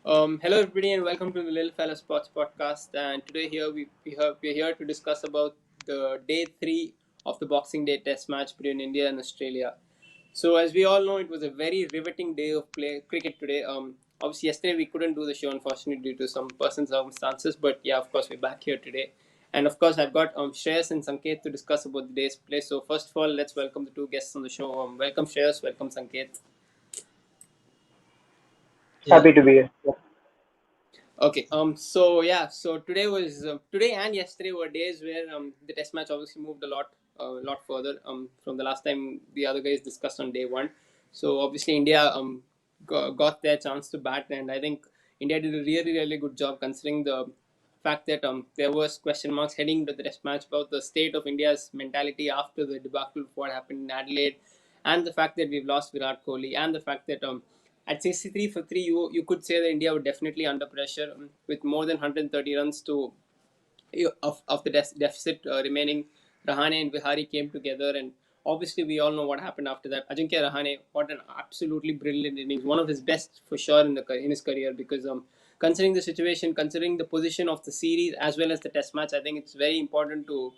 Hello everybody and welcome to the Little Fella Sports Podcast. And today we're here to discuss about the day three of the Boxing Day Test match between India and Australia. So as we all know, it was a very riveting day of play cricket today. Obviously yesterday we couldn't do the show unfortunately due to some personal circumstances, but yeah, of course we're back here today. And of course I've got Shreyas and Sanket to discuss about the day's play. So first of all, let's welcome the two guests on the show. Welcome Shreyas, welcome Sanket. Yeah, Happy to be here. Yeah. Okay. So yeah. So today was today and yesterday were days where the test match obviously moved a lot further from the last time the other guys discussed on day one. So obviously India got their chance to bat, and I think India did a really good job considering the fact that there was question marks heading to the test match about the state of India's mentality after the debacle of what happened in Adelaide, and the fact that we've lost Virat Kohli, and the fact that at 63 for 3, you could say that India were definitely under pressure with more than 130 runs to of the deficit remaining. Rahane and Vihari came together, and obviously we all know what happened after that. Ajinkya Rahane, what an absolutely brilliant innings, one of his best for sure in his career. Because considering the situation, considering the position of the series as well as the Test match, I think it's very important to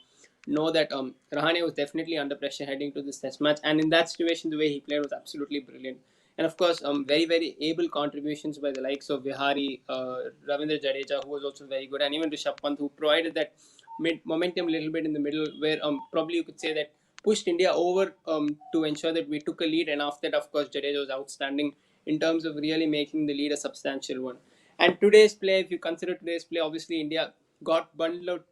know that Rahane was definitely under pressure heading to this Test match, and in that situation, the way he played was absolutely brilliant. And of course, very able contributions by the likes of Vihari, Ravindra Jadeja, who was also very good, and even Rishabh Pant, who provided that momentum a little bit in the middle, where probably you could say that pushed India over to ensure that we took a lead. And after that, of course, Jadeja was outstanding in terms of really making the lead a substantial one. And today's play, if you consider today's play, obviously India got bundled out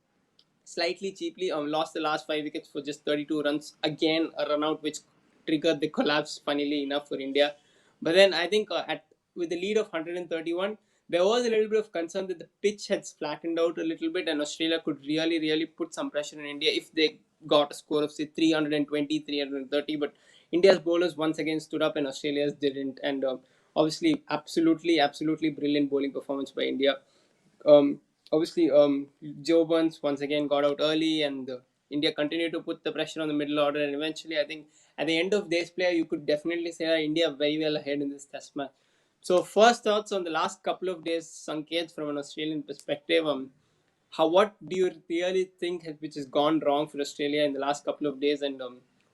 slightly cheaply. Lost the last 5 wickets for just 32 runs. Again, a run out which triggered the collapse. Funnily enough for India, but then I think at with the lead of 131, there was a little bit of concern that the pitch had flattened out a little bit, and Australia could really put some pressure on India if they got a score of say 320, 330. But India's bowlers once again stood up, and Australia's didn't. And obviously, absolutely brilliant bowling performance by India. Obviously, Joe Burns once again got out early, and India continued to put the pressure on the middle order. And eventually, I think at the end of day's play, you could definitely say that India very well ahead in this Test match. So, first thoughts on the last couple of days, Sanket, from an Australian perspective. What do you really think which has gone wrong for Australia in the last couple of days, and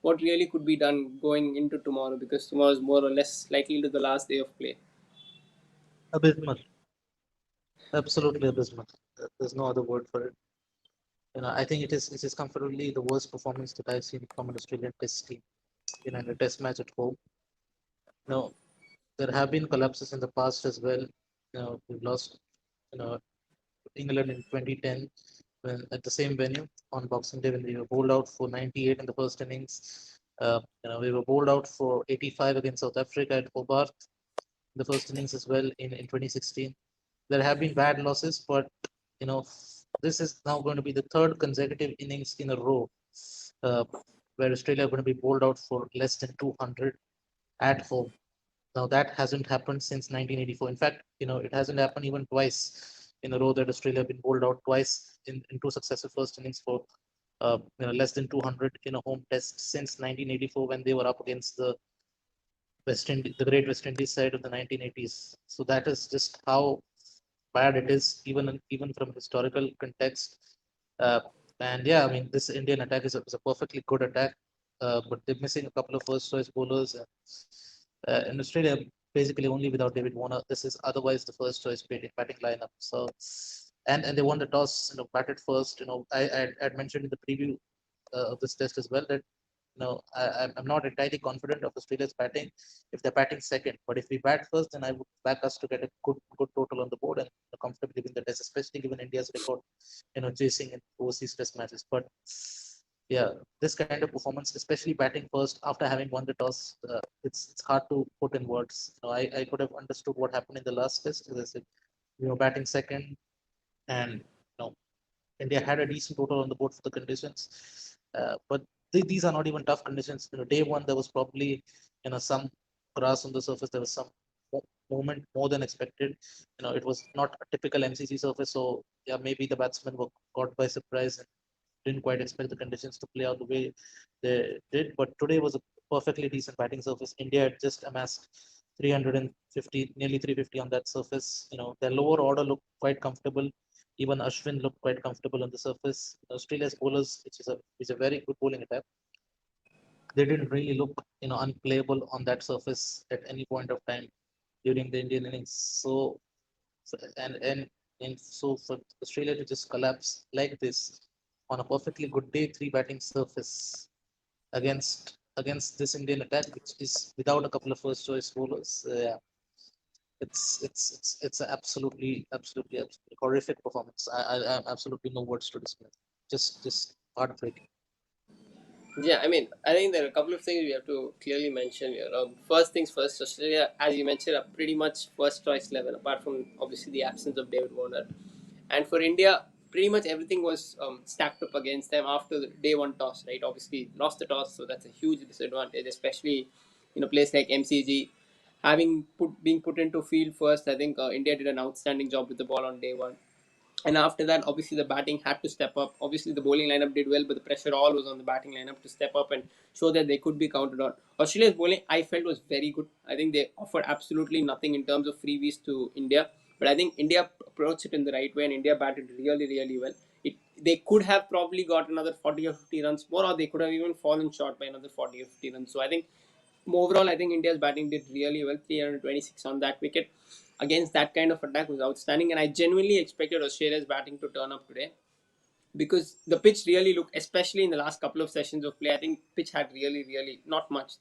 what really could be done going into tomorrow? Because tomorrow is more or less likely to the last day of play. abysmal, absolutely abysmal. There's no other word for it. I think it is comfortably the worst performance that I've seen from an Australian Test team. In a Test match at home. You know, there have been collapses in the past as well. We've lost, you know, England in 2010 when at the same venue on Boxing Day when we were bowled out for 98 in the first innings. We were bowled out for 85 against South Africa at Hobart in the first innings as well in 2016. There have been bad losses, but you know this is now going to be the third consecutive innings in a row uh, where Australia are going to be bowled out for less than 200 at home. Now that hasn't happened since 1984. In fact, it hasn't happened even twice in a row that Australia have been bowled out twice in two successive first innings for less than 200 in a home test since 1984 when they were up against the the great West Indies side of the 1980s. So that is just how bad it is, even from historical context. Uh, and yeah, I mean, this Indian attack is a perfectly good attack, but they're missing a couple of first choice bowlers. In Australia, basically only without David Warner, this is otherwise the first choice batting lineup. So, and they won the toss, batted first. I'd mentioned in the preview of this test as well that I'm not entirely confident of Australia's batting if they're batting second. But if we bat first, then I would back us to get a good total on the board and comfortably win the test, especially given India's record, chasing in overseas test matches. But yeah, this kind of performance, especially batting first after having won the toss, it's hard to put in words. I could have understood what happened in the last test. As I said, batting second, and India had a decent total on the board for the conditions, but these are not even tough conditions. Day one there was probably some grass on the surface. There was some movement more than expected. It was not a typical MCC surface, so yeah, maybe the batsmen were caught by surprise and didn't quite expect the conditions to play out the way they did. But today was a perfectly decent batting surface. India had just amassed 350, nearly 350 on that surface. Their lower order looked quite comfortable. Even Ashwin looked quite comfortable on the surface. Australia's bowlers, which is a very good bowling attack, they didn't really look unplayable on that surface at any point of time during the Indian innings. So for Australia to just collapse like this on a perfectly good day three batting surface against this Indian attack, which is without a couple of first choice bowlers, yeah, it's a absolutely horrific performance. I absolutely no words to describe. Just heartbreaking. Yeah, I mean, I think there are a couple of things we have to clearly mention here. First things first, Australia, as you mentioned, are pretty much first choice level, apart from obviously the absence of David Warner. And for India, pretty much everything was stacked up against them after the day one toss, right? Obviously, lost the toss, so that's a huge disadvantage, especially in a place like MCG. Being put into field first, I think India did an outstanding job with the ball on day one. And after that, obviously the batting had to step up. Obviously the bowling lineup did well, but the pressure all was on the batting lineup to step up and show that they could be counted on. Australia's bowling, I felt, was very good. I think they offered absolutely nothing in terms of freebies to India, but I think India approached it in the right way, and India batted really, really well. They could have probably got another 40 or 50 runs more, or they could have even fallen short by another 40 or 50 runs. So I think overall, I think India's batting did really well. 326 on that wicket against that kind of attack was outstanding, and I genuinely expected Australia's batting to turn up today because the pitch really looked, especially in the last couple of sessions of play, I think pitch had really, really not much.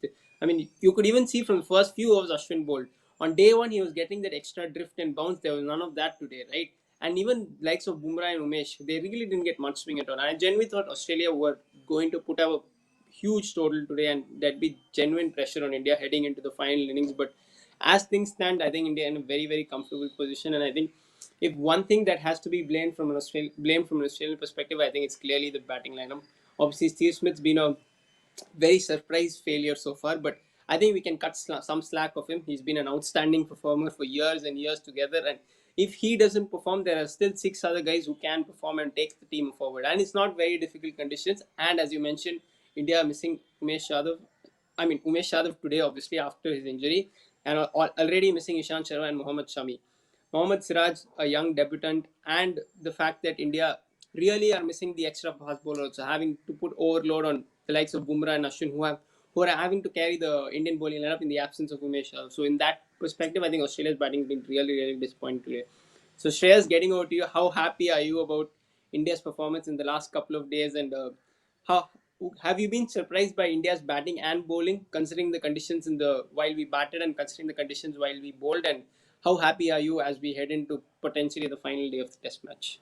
I mean, you could even see from the first few overs Ashwin bowled. On day one, he was getting that extra drift and bounce. There was none of that today, right? And even likes of Bumrah and Umesh, they really didn't get much swing at all. And I genuinely thought Australia were going to put up a huge total today, and there'd be genuine pressure on India heading into the final innings. But as things stand, I think India in a very, very comfortable position, and I think if one thing that has to be blamed from an Australian perspective, I think it's clearly the batting lineup. Obviously, Steve Smith's been a very surprise failure so far, but I think we can cut some slack of him. He's been an outstanding performer for years and years together, and if he doesn't perform, there are still six other guys who can perform and take the team forward. And it's not very difficult conditions. And as you mentioned, India are missing Umesh Yadav. I mean, Umesh Yadav today, obviously after his injury, and already missing Ishant Sharma and Mohammad Shami. Mohammad Siraj, a young debutant, and the fact that India really are missing the extra fast bowler, so having to put overload on the likes of Bumrah and Ashwin, who are having to carry the Indian bowling lineup in the absence of Umesh. So in that perspective, I think Australia's batting has been really, really disappointing today. So Shreyas, getting over to you, how happy are you about India's performance in the last couple of days, and how have you been surprised by India's batting and bowling, considering the conditions in the while we batted and considering the conditions while we bowled, and how happy are you as we head into potentially the final day of the Test match?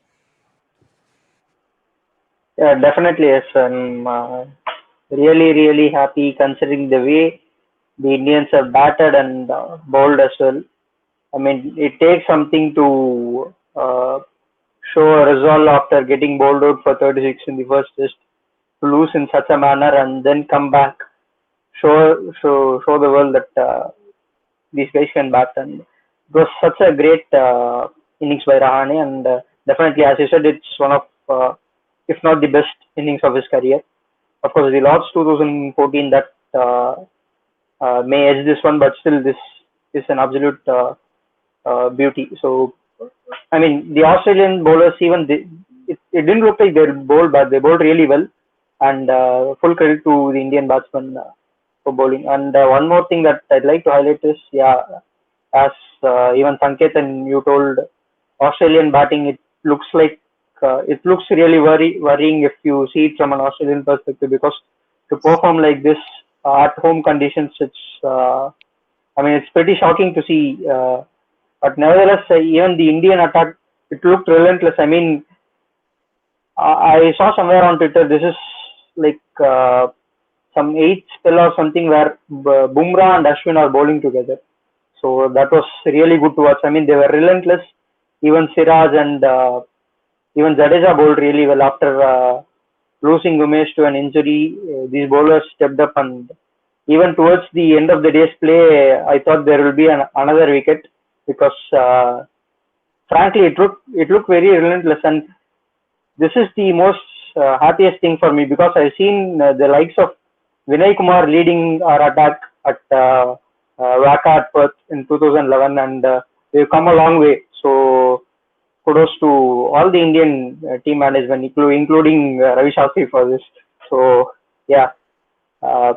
Yeah, definitely yes. I'm really, really happy considering the way the Indians have batted and bowled as well. I mean, it takes something to show a resolve after getting bowled out for 36 in the first test, to lose in such a manner and then come back, show the world that these guys can bat. And it was such a great innings by Rahane, and definitely, as you said, it's one of, if not the best innings of his career. Of course, we lost 2014 that may edge this one, but still, this is an absolute beauty. So, I mean, the Australian bowlers, it didn't look like they bowled, but they bowled really well. And full credit to the Indian batsmen for bowling. And one more thing that I'd like to highlight is, yeah, as even Sanket and you told, Australian batting, it looks really worrying if you see it from an Australian perspective, because to perform like this at home conditions, I mean, it's pretty shocking to see. But nevertheless, even the Indian attack, it looked relentless. I mean, I saw somewhere on Twitter, this is like some eighth spell or something where Bumrah and Ashwin are bowling together. So that was really good to watch. I mean, they were relentless. Even Siraj and even Jadeja bowled really well after losing Umesh to an injury. These bowlers stepped up, and even towards the end of the day's play, I thought there will be another wicket, because frankly, it looked very relentless. And this is the most happiest thing for me, because I've seen the likes of Vinay Kumar leading our attack at Waka at Perth in 2011, and we've come a long way. So kudos to all the Indian team management, including Ravi Shastri for this. So yeah,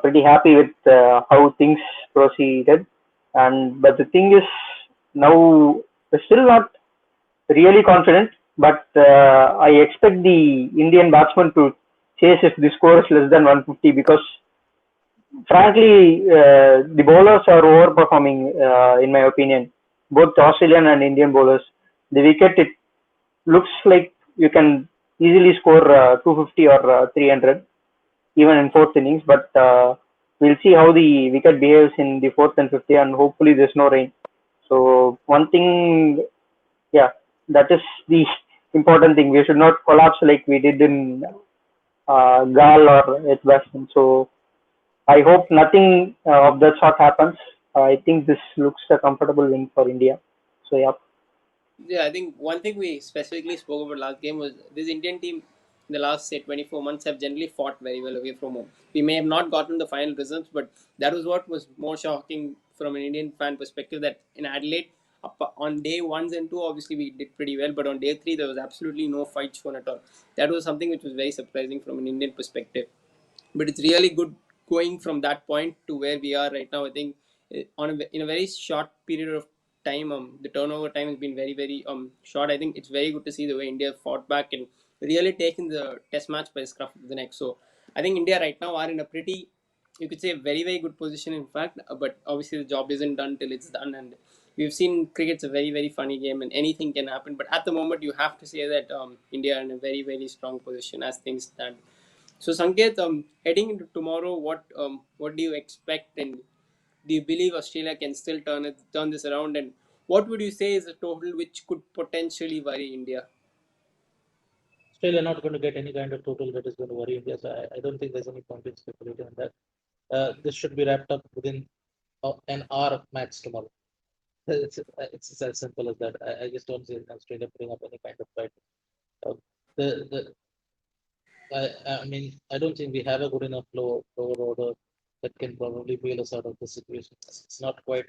pretty happy with how things proceeded. And but the thing is, now we're still not really confident, but I expect the Indian batsman to chase if the score is less than 150, because frankly, the bowlers are overperforming, in my opinion. Both Australian and Indian bowlers. The wicket, it looks like you can easily score 250 or 300, even in fourth innings. But we'll see how the wicket behaves in the fourth and fifth, and hopefully there's no rain. So one thing, yeah, that is the important thing. We should not collapse like we did in Gal or Edgbaston. So I hope nothing of that sort happens. I think this looks a comfortable win for India. So yeah, Yeah, I think one thing we specifically spoke about last game was this Indian team in the last say 24 months have generally fought very well away from home. We may have not gotten the final results, but that was what was more shocking from an Indian fan perspective, that in Adelaide on day ones and two obviously we did pretty well, but on day three there was absolutely no fight shown at all. That was something which was very surprising from an Indian perspective, but it's really good going from that point to where we are right now. I think in a very short period of time, the turnover time has been very short. I think it's very good to see the way India fought back and really taken the test match by the scruff of the neck. So I think India right now are in a pretty, you could say, very good position in fact, but obviously the job isn't done till it's done. And we've seen cricket's a very funny game and anything can happen, but at the moment you have to say that India are in a very strong position as things stand. So Sanket, heading into tomorrow, what do you expect, and do you believe Australia can still turn this around? And what would you say is a total which could potentially worry India? Australia not going to get any kind of total that is going to worry India. So I don't think there's any point in speculating on that. This should be wrapped up within an hour match tomorrow. It's as simple as that. I just don't see Australia putting up any kind of fight. Uh, the I mean, I don't think we have a good enough lower order that can probably bail us out of this situation. It's not quite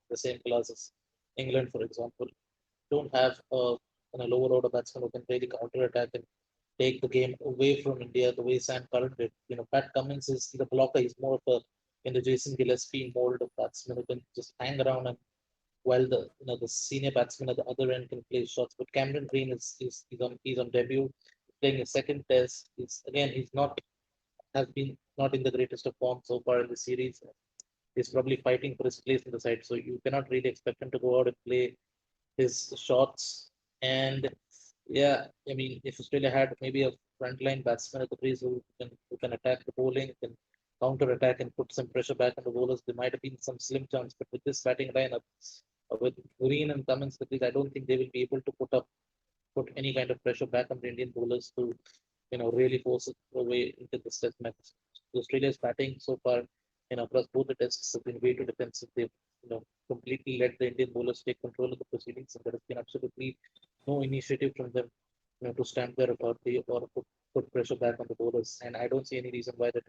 the same class as England, for example. Don't have a lower order batsman who can really counter attack and take the game away from India the way Sam Curran did. Pat Cummins is the blocker. He's more of a in the Jason Gillespie mold of batsman who can just hang around, and while the senior batsman at the other end can play shots. But Cameron Green is on debut, playing a second test. He's not in the greatest of form so far in the series. He's probably fighting for his place in the side, so you cannot really expect him to go out and play his shots. And yeah, I mean, if Australia had maybe a frontline batsman at the crease who can attack the bowling, can counter attack and put some pressure back on the bowlers, there might have been some slim chance. But with this batting lineup, with Green and Cummins, I don't think they will be able to put any kind of pressure back on the Indian bowlers to really force it away into the test match. Australia's batting so far, across both the tests have been way too defensive. They've completely let the Indian bowlers take control of the proceedings, and there has been absolutely no initiative from them, to stamp their authority or put pressure back on the bowlers. And I don't see any reason why that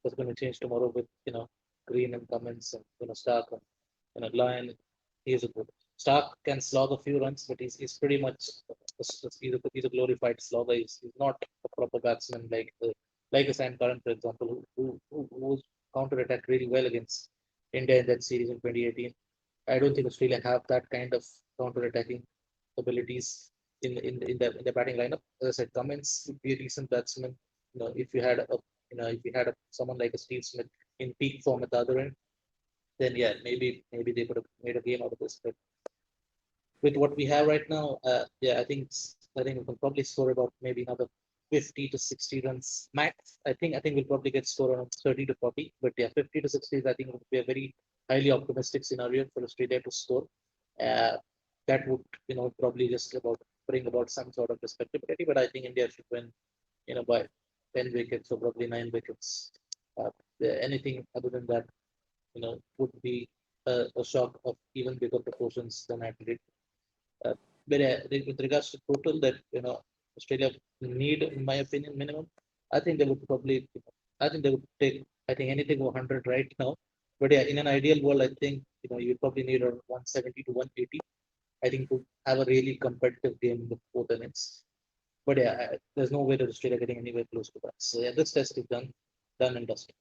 is going to change tomorrow with Green and Cummins and Starc and Lyon. He's a good. Starc can slog a few runs, but he's pretty much he's a glorified slogger. He's not a proper batsman like a Sam Curran, for example, who counter attacked really well against India in that series in 2018. I don't think Australia have that kind of counter attacking abilities in the batting lineup. As I said, Cummins would be a decent batsman. If you had someone like a Steve Smith in peak form at the other end, then yeah, maybe they could have made a game out of this. But with what we have right now, yeah, I think we can probably score about maybe another 50 to 60 runs max. I think we'll probably get score around 30 to 40. But yeah, 50 to 60 I think would be a very highly optimistic scenario for Australia to score. Uh, that would probably just about bring about some sort of respectability. But I think India should win by 10 wickets or probably 9 wickets. Uh, Anything other than that would be a shock of even bigger proportions than I did. Uh, but with regards to total that Australia need, in my opinion, minimum, I think they would probably, I think they would take, I think anything over 100 right now. But yeah, in an ideal world, I think You probably need around 170 to 180, I think, to have a really competitive game in the fourth innings. But yeah, there's no way that Australia getting anywhere close to that. So yeah, this test is done and dusted.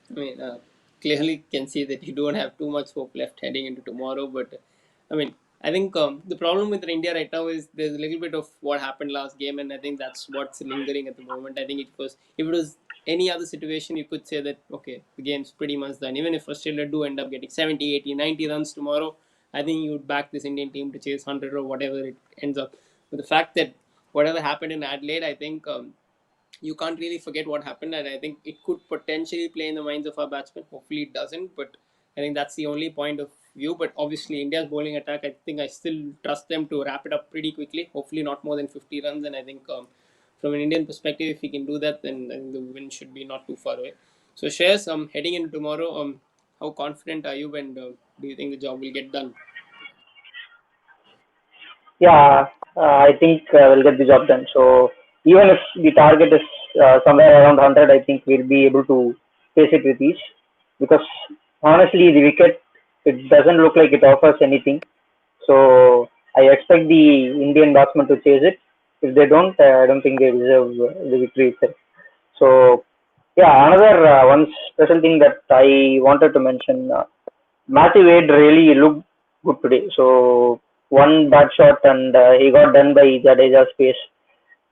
I mean, clearly can see that you don't have too much hope left heading into tomorrow. But I mean, I think the problem with India right now is there's a little bit of what happened last game, and I think that's what's lingering at the moment. I think it was if it was any other situation, you could say that okay, the game's pretty much done. Even if Australia do end up getting 70, 80, 90 runs tomorrow, I think you would back this Indian team to chase 100 or whatever it ends up. But the fact that whatever happened in Adelaide, I think you can't really forget what happened, and I think it could potentially play in the minds of our batsmen. Hopefully, it doesn't, but I think that's the only point of view. But obviously, India's bowling attack, I think I still trust them to wrap it up pretty quickly. Hopefully, not more than 50 runs, and I think from an Indian perspective, if we can do that, then I think the win should be not too far away. So, Shreyas, heading into tomorrow, how confident are you, and do you think the job will get done? Yeah, I think we'll get the job done. So even if the target is somewhere around 100, I think we'll be able to face it with ease. Because honestly, the wicket, it doesn't look like it offers anything. So I expect the Indian batsmen to chase it. If they don't, I don't think they deserve the victory itself. So yeah, another one special thing that I wanted to mention. Matthew Wade really looked good today. So one bad shot and he got done by Jadeja's pace.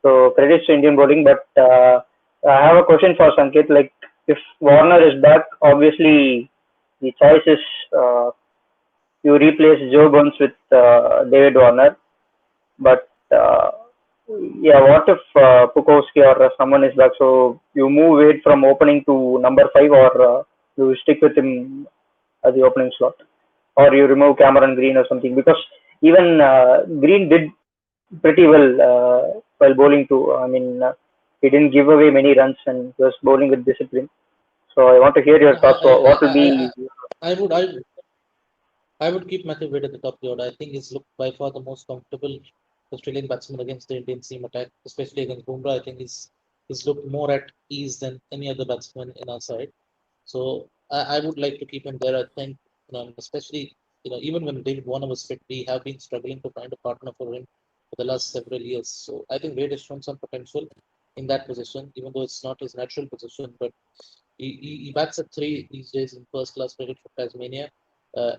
So credits to Indian bowling. But I have a question for Sanket. Like if Warner is back, obviously the choice is you replace Joe Burns with David Warner. But yeah, what if Pukowski or someone is back? So you move Wade from opening to number 5, or you stick with him as the opening slot, or you remove Cameron Green or something, because even Green did pretty well while bowling too. I mean, he didn't give away many runs and he was bowling with discipline. So I want to hear your Yeah, thoughts. What will be? I would keep Matthew Wade at the top of the order. I think he's looked by far the most comfortable Australian batsman against the Indian seam attack, especially against Bumrah. I think he's looked more at ease than any other batsman in our side. So I would like to keep him there. I think, especially, even when David Warner was fit, we have been struggling to find a partner for him for the last several years. So I think Wade has shown some potential in that position, even though it's not his natural position. But he bats at 3 these days in first class cricket for Tasmania,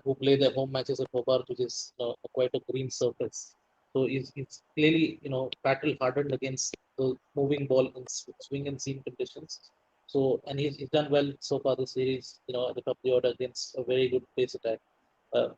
who play their home matches at Hobart, which is quite a green surface. So he's clearly battle hardened against the moving ball in swing and seam conditions. So and he's done well so far this series. At the top of the order against a very good pace attack. Uh,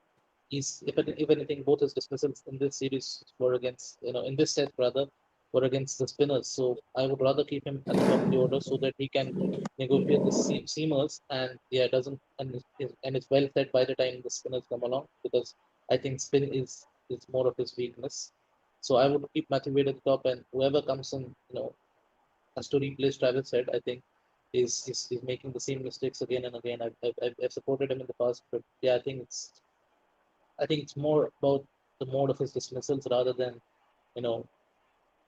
he's if anything, both his dismissals in this series were against in this set rather were against the spinners. So I would rather keep him at the top of the order so that he can negotiate the seamers, and yeah, doesn't and it's well set by the time the spinners come along, because I think spin is more of his weakness. So I would keep Matthew Wade at the top, and whoever comes in, has to replace Travis Head. I think is making the same mistakes again and again. I've supported him in the past, but yeah, I think it's more about the mode of his dismissals rather than you know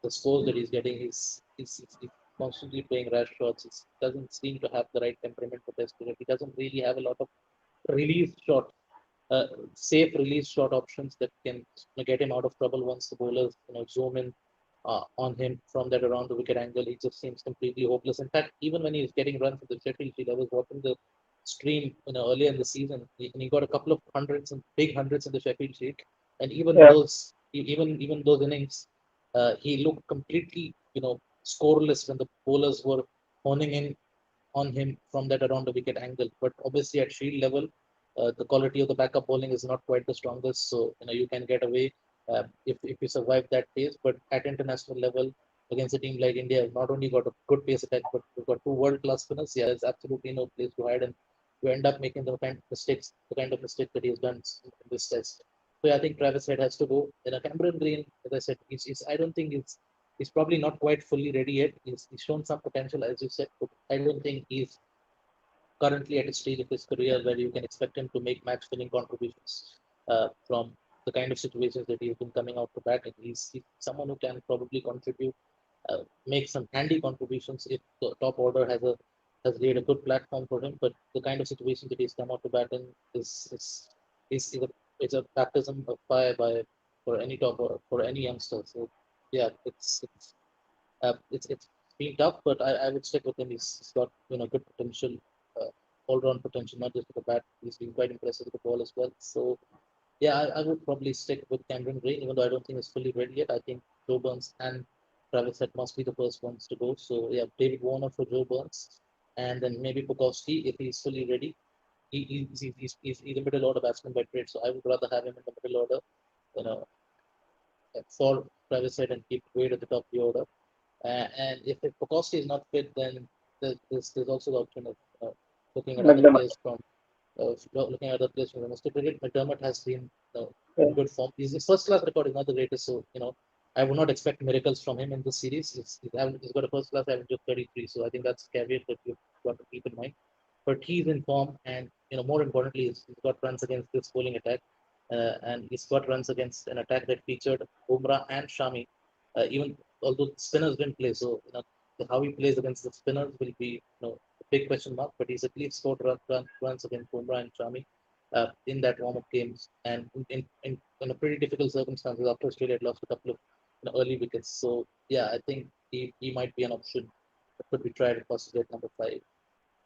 the scores that he's getting. He's constantly playing rash shots. He doesn't seem to have the right temperament for Test cricket. He doesn't really have a lot of release shot, safe release shot options that can get him out of trouble once the bowlers zoom in on him from that around the wicket angle. He just seems completely hopeless. In fact, even when he was getting runs in the Sheffield Shield, I was watching the stream earlier in the season, and he got a couple of hundreds and big hundreds in the Sheffield Shield, and even Yeah, even those innings, he looked completely scoreless when the bowlers were honing in on him from that around the wicket angle. But obviously at Shield level, the quality of the backup bowling is not quite the strongest. So you can get away if you survive that pace. But at international level, against a team like India, not only got a good pace attack, but we've got two world class spinners. Yeah, there's absolutely no place to hide, and you end up making the kind of mistake that he has done in this test. So yeah, I think Travis Head has to go. Cameron Green, as I said, I don't think he's probably not quite fully ready yet. He's shown some potential, as you said, but I don't think he's currently at a stage of his career where you can expect him to make match winning contributions from the kind of situations that he's been coming out to bat in. He's someone who can probably contribute, make some handy contributions if the top order has a has laid a good platform for him. But the kind of situation that he's come out to bat in is is a baptism of fire by for any top for any youngster. So yeah, it's been tough, but I would stick with him. He's got good potential, all round potential, not just with the bat. He's been quite impressive with the ball as well. So yeah, I would probably stick with Cameron Gray, even though I don't think he's fully ready yet. I think Joe Burns and Travis Head must be the first ones to go. So yeah, David Warner for Joe Burns, and then maybe Bukowski if he's fully ready. He's a middle order batsman by trade, so I would rather have him in the middle order, you know, for Travis Head and keep Wade at the top of the order. And if Bukowski is not fit, then there's also the option of looking at other McDermott. players from looking at other players from domestic cricket. McDermott has been Yeah. in good form. His first class record is not the greatest, so I would not expect miracles from him in this series. He's got a first class average of 33, so I think that's a caveat that you've got to keep in mind. But he's in form, and more importantly, he's got runs against this bowling attack, and he's got runs against an attack that featured Bumrah and Shami. Even although spinners didn't play, so how he plays against the spinners will be a big question mark. But he's at least scored runs against Bumrah and Shami in that warm-up games, and in a pretty difficult circumstances after Australia had lost a couple of early wickets. So yeah, I think he might be an option that could be tried at possibly at number 5.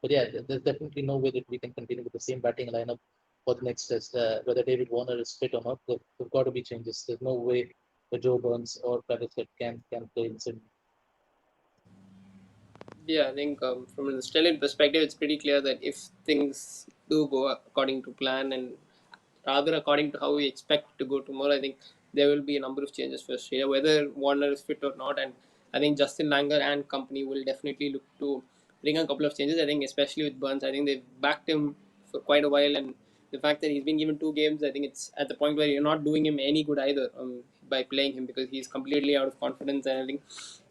But yeah, there's definitely no way that we can continue with the same batting lineup for the next test. Whether David Warner is fit or not, there've got to be changes. There's no way that Joe Burns or Travis Head can play in Sydney. Yeah, I think from an Australian perspective, it's pretty clear that if things do go according to plan and rather according to how we expect to go tomorrow, I think there will be a number of changes for Australia, whether Warner is fit or not. And I think Justin Langer and company will definitely look to bring a couple of changes. I think especially with Burns, I think they've backed him for quite a while, and the fact that he's been given 2 games, I think it's at the point where you're not doing him any good either by playing him, because he's completely out of confidence. And I think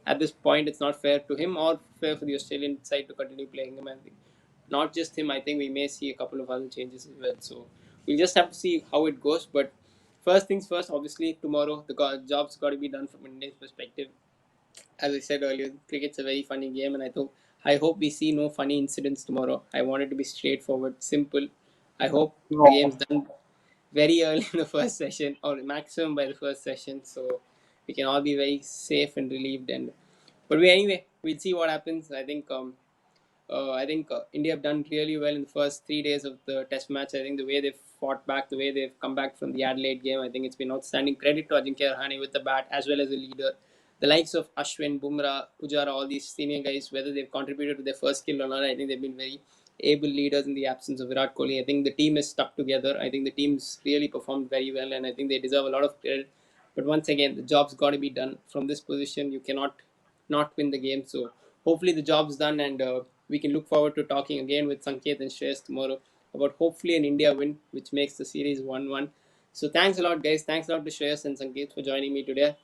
at this point, it's not fair to him or fair for the Australian side to continue playing him. I think not just him, I think we may see a couple of other changes as well. So we'll just have to see how it goes. But first things first, obviously, tomorrow the job's got to be done from India's perspective. As I said earlier, cricket's a very funny game, and I hope we see no funny incidents tomorrow. I want it to be straightforward, simple. I hope the No. game's done very early in the first session, or maximum by the first session, so we can all be very safe and relieved. And but anyway, we'll see what happens. I think India have done really well in the first 3 days of the Test match. I think the way they've fought back, the way they've come back from the Adelaide game, I think it's been outstanding. Credit to Ajinkya Rahane with the bat as well as the leader. The likes of Ashwin, Bumrah, Pujara, all these senior guys, whether they've contributed to their first kill or not, I think they've been very able leaders in the absence of Virat Kohli. I think the team is stuck together. I think the team's really performed very well, and I think they deserve a lot of credit. But once again, the job's got to be done from this position. You cannot not win the game. So hopefully the job's done, and we can look forward to talking again with Sanket and Shreyas tomorrow about hopefully an India win, which makes the series 1-1. So thanks a lot, guys. Thanks a lot to Shreyas and Sanket for joining me today.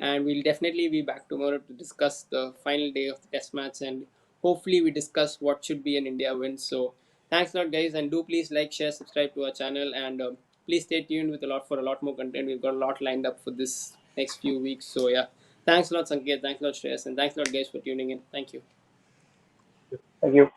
And we'll definitely be back tomorrow to discuss the final day of the Test match, and hopefully we discuss what should be an India win. So thanks a lot, guys, and do please like, share, subscribe to our channel, and please stay tuned with a lot more content. We've got a lot lined up for this next few weeks. So yeah, thanks a lot, Sanket. Thanks a lot, Shreyas, and thanks a lot, guys, for tuning in. Thank you. Thank you.